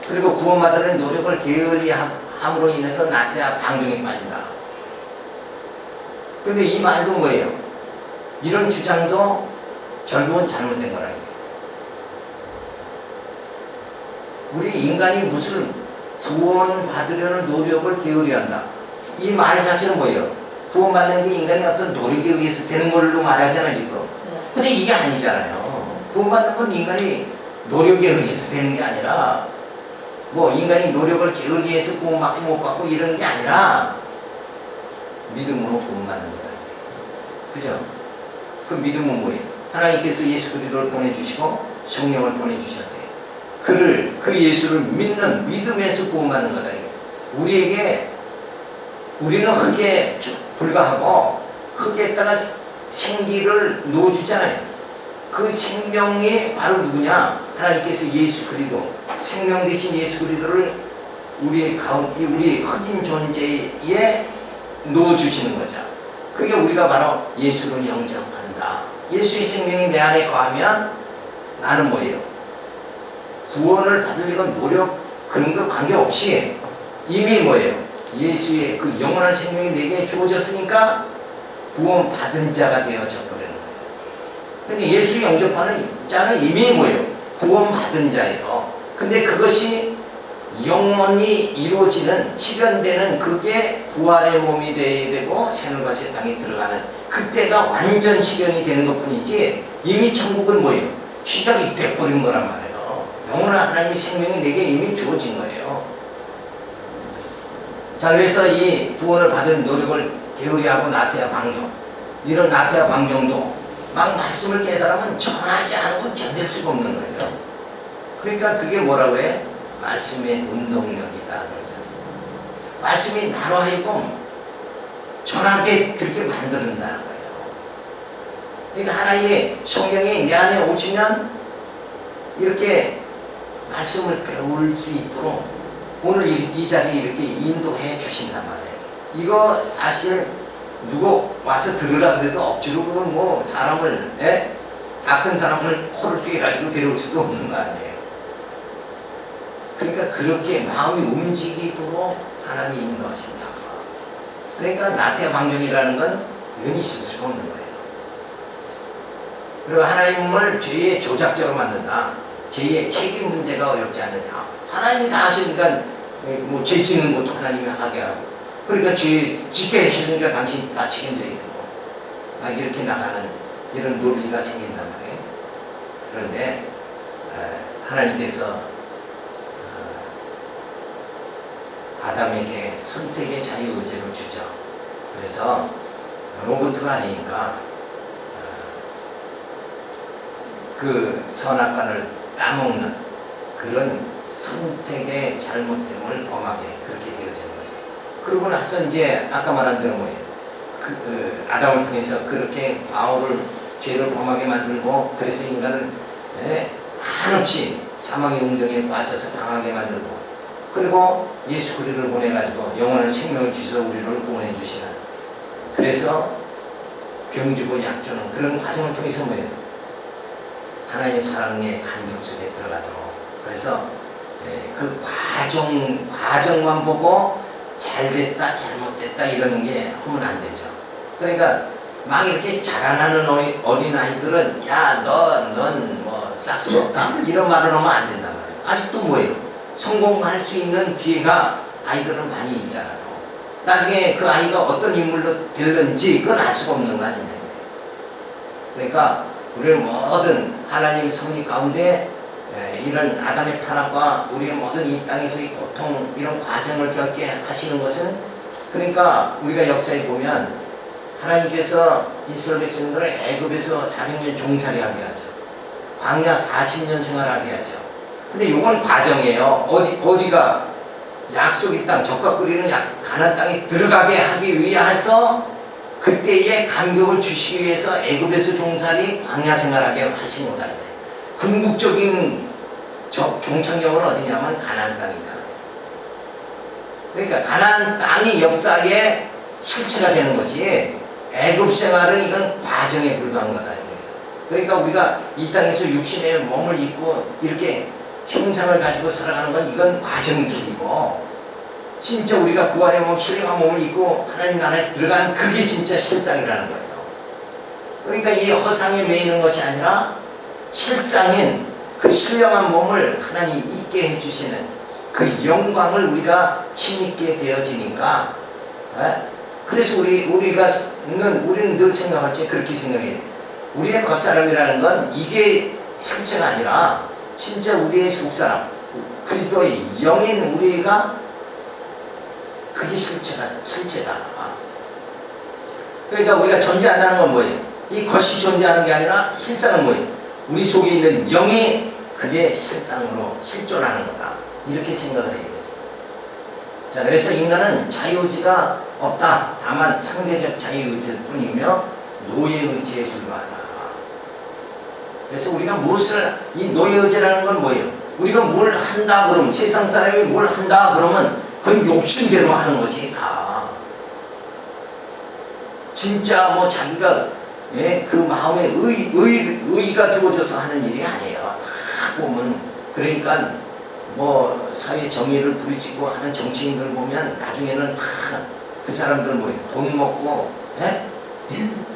그리고 구원받으려는 노력을 게을리 함으로 인해서 나태와 방종에 빠진다. 근데 이 말도 뭐예요? 이런 주장도 결국은 잘못된 거라는 거예요. 우리 인간이 무슨 구원받으려는 노력을 게을리 한다. 이 말 자체는 뭐예요? 구원받는 게 인간의 어떤 노력에 의해서 되는 걸로 말하잖아요, 지금. 근데 이게 아니잖아요. 구원받는 건 인간이 노력에 의해서 되는 게 아니라, 뭐 인간이 노력을 게을리해서 구원받고 못 받고 이러는 게 아니라 믿음으로 구원받는 거다. 그죠? 그 믿음은 뭐예요? 하나님께서 예수 그리스도를 보내주시고 성령을 보내주셨어요. 그 예수를 믿는 믿음에서 구원받는 거다. 우리는 흙에 불과하고 흙에다가 생기를 넣어주잖아요. 그 생명이 바로 누구냐? 하나님께서 예수 그리스도, 생명 대신 예수 그리스도를 우리 흑인 존재에 넣어주시는 거죠. 그게 우리가 바로 예수를 영접한다. 예수의 생명이 내 안에 거하면 나는 뭐예요? 구원을 받으려고 노력 그런 거 관계없이 이미 뭐예요? 예수의 그 영원한 생명이 내게 주어졌으니까 구원 받은 자가 되어져 버리는 거예요. 그러니까 예수 영접하는 자는 이미 뭐예요? 구원 받은 자예요. 근데 그것이 영원히 이루어지는 실현되는 그게 부활의 몸이 되어야 되고 새하늘과 새 땅에 들어가는 그때가 완전 실현이 되는 것뿐이지 이미 천국은 뭐예요? 시작이 돼버린 거란 말이에요. 영원한 하나님의 생명이 내게 이미 주어진 거예요. 자, 그래서 이 구원을 받은 노력을 게으리하고 나태와 방종, 이런 나태와 방종도 막 말씀을 깨달으면 전하지 않고 견딜 수가 없는 거예요. 그러니까 그게 뭐라 그래? 말씀의 운동력이다 그러잖아요. 말씀이 나로 하여금 전하게 그렇게 만드는다는 거예요. 그러니까 하나님의 성령이 내 안에 오시면 이렇게 말씀을 배울 수 있도록 오늘 이 자리에 이렇게 인도해 주신단 말이에요. 이거 사실 누구 와서 들으라 그래도 억지로 뭐 사람을 다 큰 사람을 코를 떼가지고 데려올 수도 없는 거 아니에요. 그러니까 그렇게 마음이 움직이도록 하나님이 인도하신다. 그러니까 나태와 방종이라는 건 이건 있을 수가 없는 거예요. 그리고 하나님을 죄의 조작자로 만든다. 죄의 책임 문제가 어렵지 않느냐. 하나님이 다 하시니까 뭐 죄 짓는 것도 하나님이 하게 하고, 그러니까 죄 짓게 해주시니까 당신이 다 책임져야 되고, 이렇게 나가는 이런 논리가 생긴단 말이에요. 그런데 하나님께서 아담에게 선택의 자유의지를 주죠. 그래서 로봇가 아니니까 그 선악과를 따먹는 그런 선택의 잘못됨을 범하게 그렇게 되어지는 거죠. 그러고 나서 이제 아까 말한 대로 뭐예요? 아담을 통해서 그렇게 바울을 죄를 범하게 만들고, 그래서 인간을 한없이 사망의 운동에 빠져서 당하게 만들고, 그리고 예수 그리스도를 보내가지고 영원한 생명을 주셔서 우리를 구원해 주시는, 그래서 병주고 약주는 그런 과정을 통해서 뭐예요? 하나님의 사랑의 감격 속에 들어가도록. 그래서 그 과정만 보고 잘됐다 잘못됐다 이러는 게 하면 안 되죠. 그러니까 막 이렇게 자라나는 어린아이들은 야 넌 뭐 싹수 없다 이런 말을 하면 안 된단 말이에요. 아직도 뭐예요? 성공할 수 있는 기회가 아이들은 많이 있잖아요. 나중에 그 아이가 어떤 인물로 될는지 그건 알 수가 없는 거 아니냐. 그러니까 우리는 모든 하나님 섭리 가운데 이런 아담의 타락과 우리의 모든 이 땅에서의 고통 이런 과정을 겪게 하시는 것은, 그러니까 우리가 역사에 보면 하나님께서 이스라엘 백성들을 애굽에서 400년 종살이하게 하죠. 광야 40년 생활하게 하죠. 근데 요건 과정이에요. 어디가 약속의 땅, 적과 끓이는 가나안 땅에 들어가게 하기 위해서 그때의 감격을 주시기 위해서 애굽에서 종살이 광야 생활하게 하신 거다. 궁극적인 종착역은 어디냐면 가나안 땅이잖아요. 그러니까 가나안 땅이 역사의 실체가 되는 거지, 애굽 생활은 이건 과정에 불과한 거다. 그러니까 우리가 이 땅에서 육신의 몸을 입고 이렇게 형상을 가지고 살아가는 건 이건 과정이고, 진짜 우리가 부활의 몸, 신령한 몸을 입고 하나님 나라에 들어간 그게 진짜 실상이라는 거예요. 그러니까 이 허상에 매이는 것이 아니라 실상인 그 신령한 몸을 하나님 있게 해주시는 그 영광을 우리가 힘있게 되어지니까, 그래서 우리는 늘 생각할 때 그렇게 생각해야 돼. 우리의 겉사람이라는 건 이게 실체가 아니라 진짜 우리의 속사람, 그리스도의 영인 우리가 그게 실체다. 그러니까 우리가 존재한다는 건 뭐예요? 이 겉이 존재하는 게 아니라 실상은 뭐예요? 우리 속에 있는 영이 그게 실상으로 실존하는 거다. 이렇게 생각을 해야 되죠. 자, 그래서 인간은 자유의지가 없다. 다만 상대적 자유의지일 뿐이며 노예의지에 불과하다. 그래서 우리가 이 노예의지라는 건 뭐예요? 우리가 뭘 한다 그러면, 세상 사람이 뭘 한다 그러면 그건 욕심대로 하는 거지, 다. 진짜 뭐 자기가 그 마음에 의의가 주어져서 하는 일이 아니에요. 다 보면. 그러니까 뭐 사회 정의를 부르짖고 하는 정치인들 보면 나중에는 다 그 사람들 뭐예요? 돈 먹고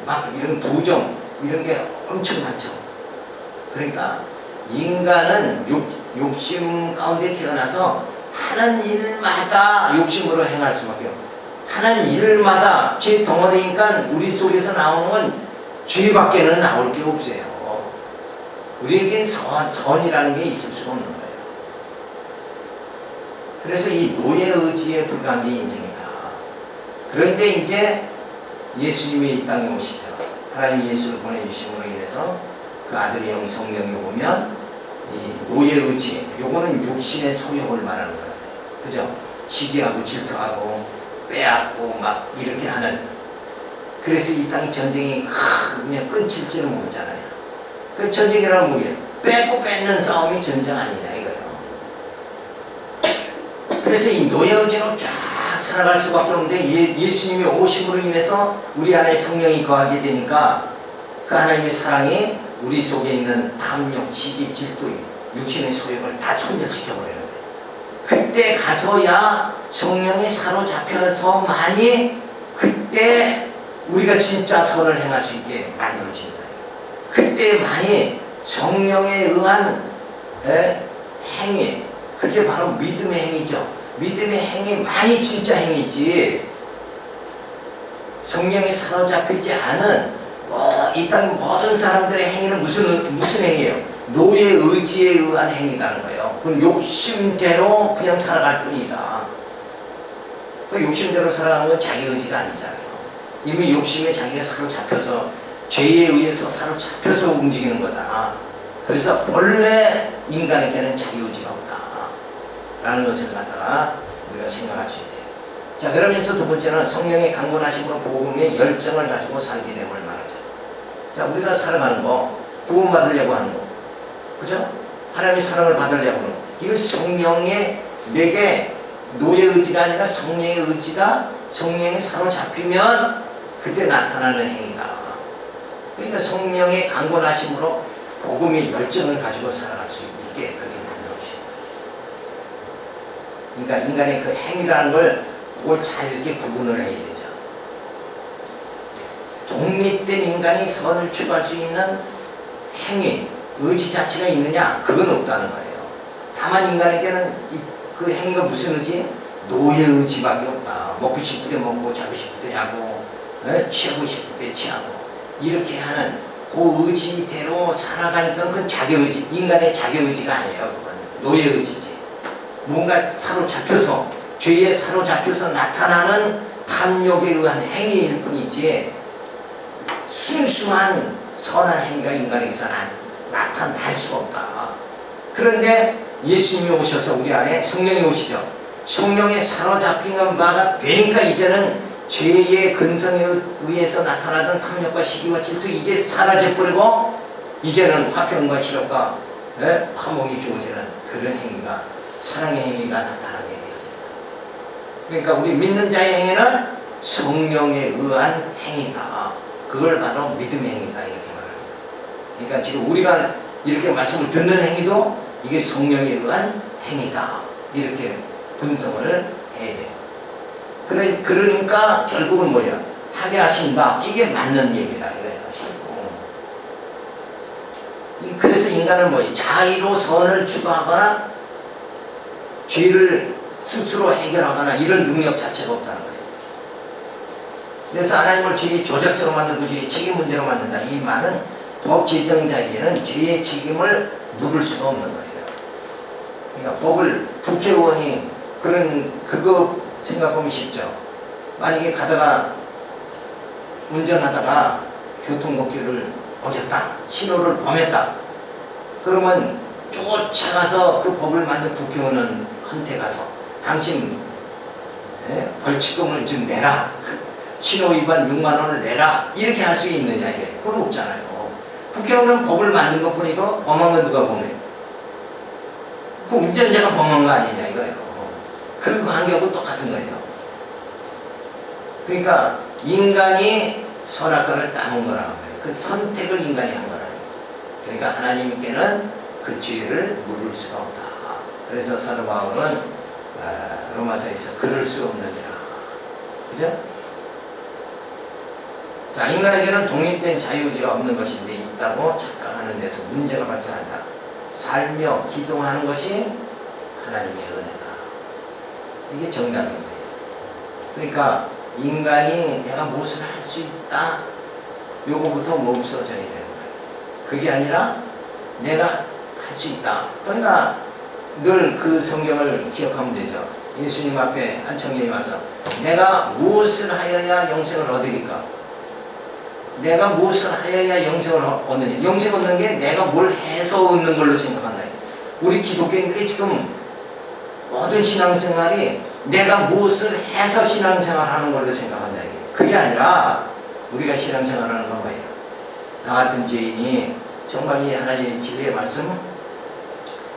막 이런 부정 이런 게 엄청 많죠. 그러니까 인간은 욕심 가운데 태어나서 하는 일마다 욕심으로 행할 수밖에 없어요. 하는 일마다 죄 덩어리니까 우리 속에서 나오는 건 죄밖에는 나올 게 없어요. 우리에게 선이라는 게 있을 수가 없는 거예요. 그래서 이 노예의지에 불과한 게 인생이다. 그런데 이제 예수님이 이 땅에 오시죠. 하나님 예수를 보내주심으로 인해서 그 아들의 영 성령이 오면 이 노예의지, 요거는 육신의 소욕을 말하는 거예요. 그죠? 시기하고 질투하고 빼앗고 막 이렇게 하는. 그래서 이 땅이 전쟁이 그냥 끊질 줄을 모르잖아요. 그 전쟁이라는 뭐예요? 뺏고 뺏는 싸움이 전쟁 아니냐 이거예요. 그래서 이 노예의지로 쫙 살아갈 수밖에 없는데 예수님이 오심으로 인해서 우리 안에 성령이 거하게 되니까 그 하나님의 사랑이 우리 속에 있는 탐욕, 시기, 질투, 육신의 소욕을 다 소멸시켜버리는 거예요. 그때 가서야 성령에 사로잡혀서만이 그때 우리가 진짜 선을 행할 수 있게 만들어진 거예요. 그때만이 성령에 의한 행위, 그게 바로 믿음의 행위죠. 믿음의 행위만이 진짜 행위지, 성령에 사로잡히지 않은 이 땅 모든 사람들의 행위는 무슨 행위예요? 노예 의지에 의한 행위라는 거예요. 그건 욕심대로 그냥 살아갈 뿐이다. 그 욕심대로 살아가는 건 자기 의지가 아니잖아요. 이미 욕심에 자기가 사로잡혀서, 죄에 의해서 사로잡혀서 움직이는 거다. 그래서 원래 인간에게는 자기 의지가 없다 라는 것을 갖다가 우리가 생각할 수 있어요. 자, 그러면서 두 번째는 성령의 강건하심으로 복음의 열정을 가지고 살게 됨을 말하죠. 자, 우리가 살아가는 거, 구원받으려고 하는 거, 그죠? 하나님의 사랑을 받으려고 하는 거, 이거 성령의, 내게 노예 의지가 아니라 성령의 의지가 성령에 사로잡히면 그때 나타나는 행위다. 그러니까 성령의 강건하심으로 복음의 열정을 가지고 살아갈 수 있게 그렇게 만들어주시는 거예요. 그러니까 인간의 그 행위라는 걸 그걸 잘 이렇게 구분을 해야 되죠. 독립된 인간이 선을 추구할 수 있는 행위, 의지 자체가 있느냐? 그건 없다는 거예요. 다만 인간에게는 그 행위가 무슨 의지? 노예 의지밖에 없다. 먹고 싶을 때 먹고, 자고 싶을 때 자고, 취하고 싶을 때 취하고, 이렇게 하는 그 의지대로 살아가니까 그건 자기 의지, 인간의 자기 의지가 아니에요. 그건 노예 의지지. 뭔가 사로잡혀서, 죄에 사로잡혀서 나타나는 탐욕에 의한 행위일 뿐이지, 순수한 선한 행위가 인간에게서 나타날 수가 없다. 그런데 예수님이 오셔서 우리 안에 성령이 오시죠. 성령에 사로잡힌 바가 되니까 이제는 죄의 근성에 의해서 나타나던 탐욕과 시기와 질투 이게 사라져버리고 이제는 화평과 희락과 화목이 주어지는 그런 행위가 사랑의 행위가 나타나게 되어진다. 그러니까 우리 믿는 자의 행위는 성령에 의한 행위다. 그걸 바로 믿음의 행위다 이렇게 말합니다. 그러니까 지금 우리가 이렇게 말씀을 듣는 행위도 이게 성령에 의한 행위다 이렇게 분석을 해야 돼요. 그러니까 결국은 뭐야? 하게 하신다. 이게 맞는 얘기다 이거예요. 결국. 그래서 인간은 뭐예요? 자의로 선을 추구하거나 죄를 스스로 해결하거나 이런 능력 자체가 없다는 거예요. 그래서 하나님을 죄의 조작자로 만들고 죄의 책임 문제로 만든다. 이 말은 법 제정자에게는 죄의 책임을 물을 수가 없는 거예요. 그러니까 법을 국회의원이 그거 생각하면 쉽죠. 만약에 가다가 운전하다가 교통법규를 어겼다. 신호를 범했다. 그러면 쫓아가서 그 법을 만든 국회의원한테 가서 당신 벌칙금을 좀 내라. 신호 위반 6만 원을 내라. 이렇게 할 수 있느냐 이게. 그건 없잖아요. 국회의원은 법을 만든 것 뿐이고 범한 건 누가 범해? 그 운전자가 범한 거 아니냐 이거예요. 그 관계하고 똑같은 거예요. 그러니까 인간이 선악과를 따먹은 거라는 거예요. 그 선택을 인간이 한 거라는 거예요. 그러니까 하나님께는 그 죄를 물을 수가 없다. 그래서 사도 바울은 로마서에서 그럴 수 없느니라. 그죠? 자, 인간에게는 독립된 자유의지가 없는 것인데 있다고 착각하는 데서 문제가 발생한다. 살며 기도하는 것이 하나님의 은혜다. 이게 정답인 거예요. 그러니까 인간이 내가 무엇을 할 수 있다. 요거부터 없어져야 되는 거예요. 그게 아니라 내가 할 수 있다. 그러니까 늘 그 성경을 기억하면 되죠. 예수님 앞에 한 청년이 와서 내가 무엇을 하여야 영생을 얻으리까? 내가 무엇을 하여야 영생을 얻느냐? 영생 얻는 게 내가 뭘 해서 얻는 걸로 생각한다. 우리 기독교인들이 지금 모든 신앙생활이 내가 무엇을 해서 신앙생활하는 걸로 생각한다. 그게 아니라 우리가 신앙생활하는 건 뭐예요? 나 같은 죄인이 정말 이 하나님의 진리의 말씀,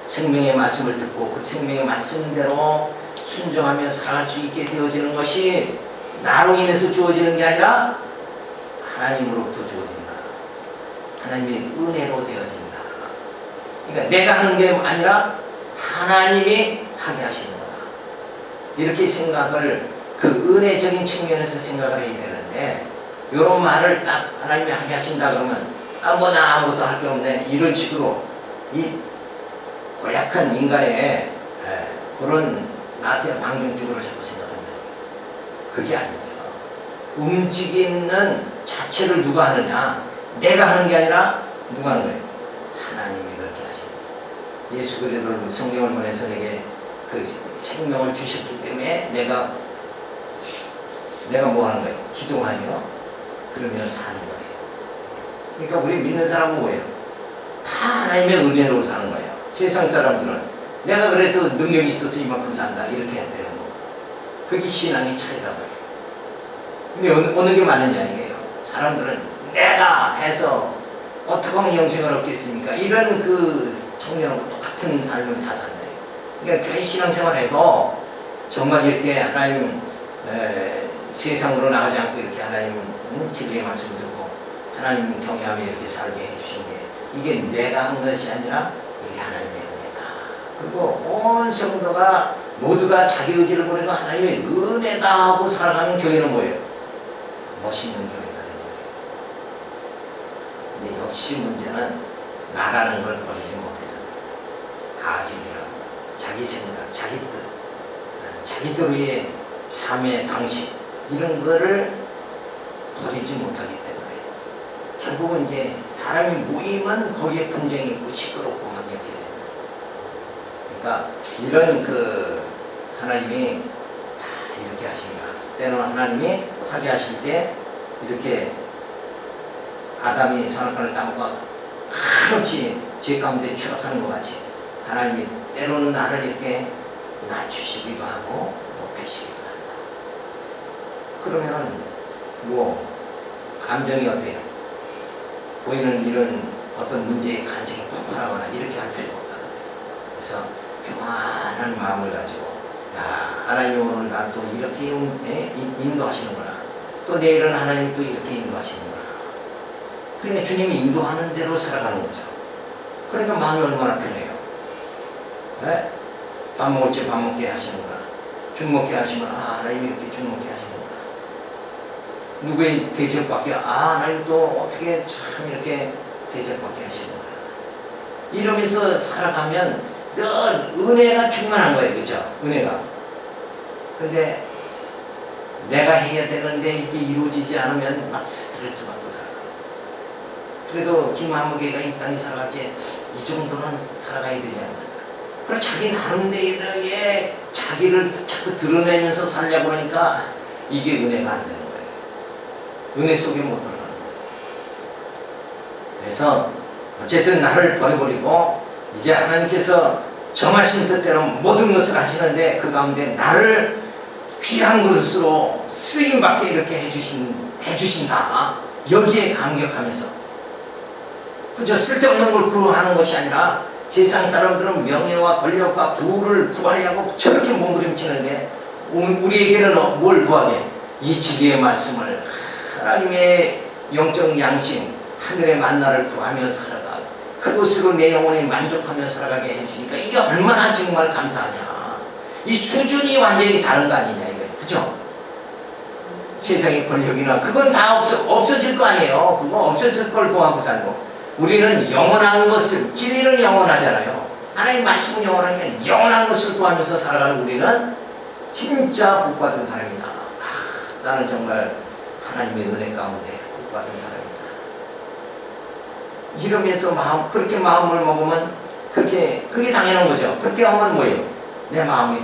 생명의 말씀을 듣고 그 생명의 말씀대로 순종하며 살아갈 수 있게 되어지는 것이 나로 인해서 주어지는 게 아니라 하나님으로부터 주어진다. 하나님의 은혜로 되어진다. 그러니까 내가 하는 게 아니라 하나님이 하게 하시는 거다. 이렇게 생각을 그 은혜적인 측면에서 생각을 해야 되는데 이런 말을 딱 하나님이 하게 하신다 그러면 뭐 나 아무것도 할 게 없네 이런 식으로 이 고약한 인간의 그런 나한테 방정적으로 자꾸 생각한다. 그게 아니죠. 움직이는 자체를 누가 하느냐? 내가 하는 게 아니라 누가 하는 거예요? 하나님이 그렇게 하시는. 예수 그리스도를 성령을 보내서 내게 그 생명을 주셨기 때문에 내가 뭐 하는 거예요? 기도하며 그러면 사는 거예요. 그러니까 우리 믿는 사람은 뭐예요? 다 하나님의 은혜로 사는 거예요. 세상 사람들은 내가 그래도 능력이 있어서 이만큼 산다 이렇게 해야 되는 거. 그게 신앙의 차이라고 해요. 근데 어느 게 맞느냐 이게요. 사람들은 내가 해서 어떻게 하면 영생을 얻겠습니까? 이런 그 청년하고 똑같은 삶을 다 산다. 그러니까 교회 신앙생활 해도 정말 이렇게 하나님 세상으로 나가지 않고 이렇게 하나님 진리의 말씀을 듣고 하나님 경외하며 이렇게 살게 해주신 게 이게 내가 한 것이 아니라 이게 하나님의 은혜다. 그리고 온 성도가 모두가 자기 의지를 버리고 하나님의 은혜다 하고 살아가는 교회는 뭐예요? 멋있는 교회가 되는 거예요. 근데 역시 문제는 나라는 걸 버리지 못해서 아직이라고 자기 생각, 자기 뜻, 자기들의 삶의 방식 이런 거를 버리지 못하기 때문에 결국은 이제 사람이 모이면 거기에 분쟁이 있고 시끄럽고 막 이렇게 됩니다. 그러니까 이런 그 하나님이 다 이렇게 하신다. 때로는 하나님이 하게 하실 때 이렇게 아담이 선악과를 따먹고 한없이 죄 가운데 추락하는 것 같이 하나님이 때로는 나를 이렇게 낮추시기도 하고 높이시기도 한다. 그러면은 뭐 감정이 어때요? 보이는 이런 어떤 문제에 감정이 폭발하거나 이렇게 할 필요가 없다. 그래서 평안한 마음을 가지고 야, 하나님 오늘 나 또 이렇게 인도하시는구나. 또 내일은 하나님 또 이렇게 인도하시는구나. 그러니까 주님이 인도하는 대로 살아가는 거죠. 그러니까 마음이 얼마나 편해요. 네? 밥 먹을 때 밥 먹게 하시는구나. 죽 먹게 하시면 아 하나님 이렇게 죽 먹게 하시는구나. 누구의 대접받게 하나님 또 어떻게 참 이렇게 대접받게 하시는구나. 이러면서 살아가면 늘 은혜가 충만한 거예요. 그죠? 은혜가. 근데 내가 해야 되는데 이게 이루어지지 않으면 막 스트레스 받고 살아. 그래도 김한무개가 이 땅에 살아갈 때 이 정도는 살아가야 되지 않나. 그럼 자기 나름대로의 자기를 자꾸 드러내면서 살려고 하니까 이게 은혜가 안 되는 거예요. 은혜 속에 못 들어가는 거예요. 그래서 어쨌든 나를 버려버리고 이제 하나님께서 정하신 뜻대로 모든 것을 하시는데 그 가운데 나를 귀한 그릇으로 쓰임받게 이렇게 해주신다. 여기에 감격하면서 그저 쓸데없는 걸 구하는 것이 아니라 세상 사람들은 명예와 권력과 부를 구하려고 저렇게 몸부림치는데 우리에게는 뭘 구하게? 이 지혜의 말씀을 하나님의 영적 양심 하늘의 만나를 구하며 살아가 그것으로 내 영혼이 만족하며 살아가게 해주니까 이게 얼마나 정말 감사하냐. 이 수준이 완전히 다른 거 아니냐 이거예요. 그죠? 세상의 권력이나 그건 다 없어질 거 아니에요. 그거 없어질 걸 구하고 살고 우리는 영원한 것을 진리는 영원하잖아요. 하나님 말씀은 영원하니까 영원한 것을 구하면서 살아가는 우리는 진짜 복받은 사람이다. 나는 정말 하나님의 은혜 가운데 복받은 사람이다. 이러면서 그렇게 마음을 먹으면 그게 당연한 거죠. 그렇게 하면 뭐예요? 내 마음이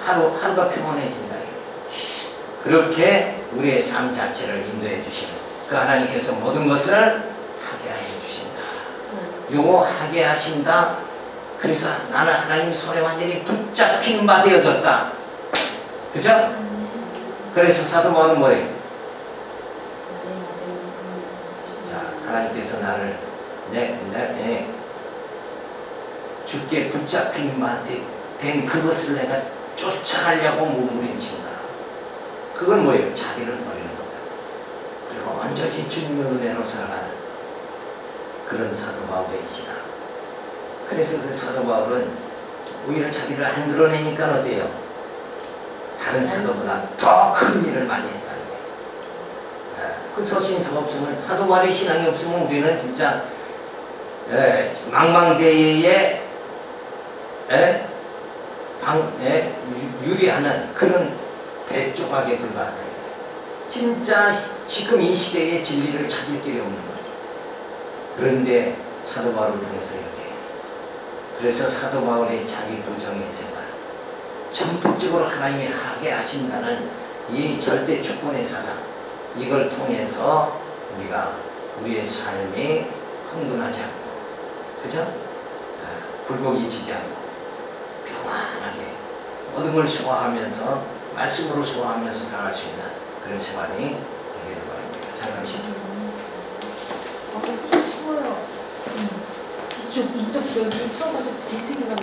하루가 평온해진다. 그렇게 우리의 삶 자체를 인도해 주시는 그 하나님께서 모든 것을 하게 해 주신다. 요거 하게 하신다. 그래서 나는 하나님 손에 완전히 붙잡힌 바 되어졌다. 그죠? 그래서 사도 바울은 뭐예요? 자, 하나님께서 나를 주께 붙잡힌 바 된 그것을 내가 쫓아가려고 몸부림친다. 그건 뭐예요? 자기를 버리는 거다. 그리고 완전히 주님의 은혜로 살아가는 그런 사도 바울이시다. 그래서 그 사도 바울은 오히려 자기를 안 드러내니까 어때요? 다른 사도보다 더 큰 일을 많이 했다는 거예요. 그 서신서가 없으면 사도 바울의 신앙이 없으면 우리는 진짜 망망대해에 유리하는 그런 배 조각에 불과하다. 진짜 지금 이 시대에 진리를 찾을 길이 없는 거예요. 그런데 사도 바울을 통해서 이렇게 그래서 사도 바울의 자기 부정의 생활 전폭적으로 하나님이 하게 하신다는 이 절대 주권의 사상 이걸 통해서 우리가 우리의 삶이 흥분하지 않고 그죠? 굴곡이 지지 않고 평안하게 모든 걸 소화하면서 말씀으로 소화하면서 나갈 수 있는 그런 생활이 되기를 바랍니다. 잠깐 쉬어요. 좀 추워요. 이쪽 여기 추워가지고 재채기가